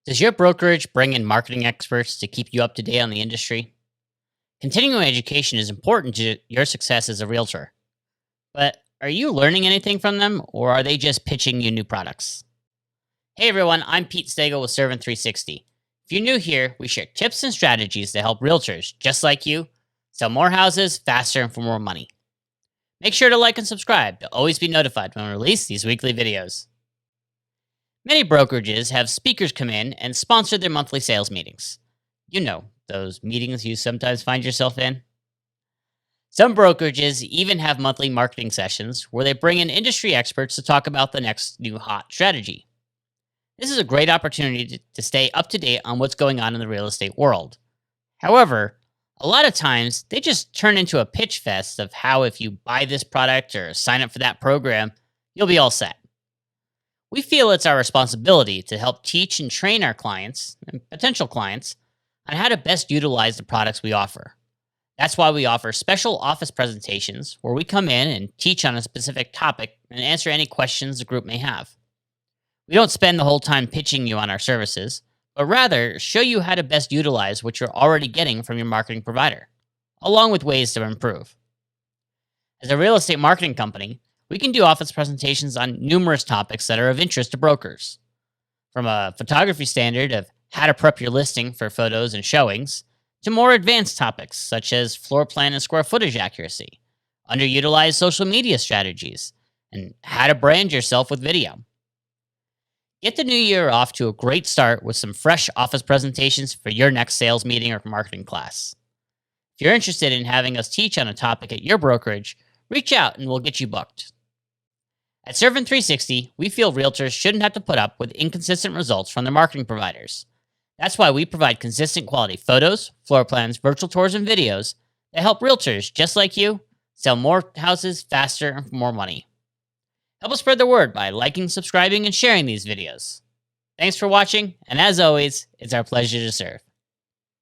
Does your brokerage bring in marketing experts to keep you up to date on the industry? Continuing education is important to your success as a realtor, but are you learning anything from them or are they just pitching you new products? Hey everyone, I'm Pete Stagel with Servant 360. If you're new here, we share tips and strategies to help realtors just like you sell more houses faster and for more money. Make sure to like and subscribe to always be notified when we release these weekly videos. Many brokerages have speakers come in and sponsor their monthly sales meetings. You know, those meetings you sometimes find yourself in. Some brokerages even have monthly marketing sessions where they bring in industry experts to talk about the next new hot strategy. This is a great opportunity to stay up to date on what's going on in the real estate world. However, a lot of times they just turn into a pitch fest of how if you buy this product or sign up for that program, you'll be all set. We feel it's our responsibility to help teach and train our clients and potential clients on how to best utilize the products we offer. That's why we offer special office presentations where we come in and teach on a specific topic and answer any questions the group may have. We don't spend the whole time pitching you on our services, but rather show you how to best utilize what you're already getting from your marketing provider, along with ways to improve. As a real estate marketing company, we can do office presentations on numerous topics that are of interest to brokers. From a photography standard of how to prep your listing for photos and showings, to more advanced topics such as floor plan and square footage accuracy, underutilized social media strategies, and how to brand yourself with video. Get the new year off to a great start with some fresh office presentations for your next sales meeting or marketing class. If you're interested in having us teach on a topic at your brokerage, reach out and we'll get you booked. At Servant 360, we feel realtors shouldn't have to put up with inconsistent results from their marketing providers. That's why we provide consistent quality photos, floor plans, virtual tours, and videos that help realtors just like you sell more houses faster and for more money. Help us spread the word by liking, subscribing, and sharing these videos. Thanks for watching, and as always, it's our pleasure to serve.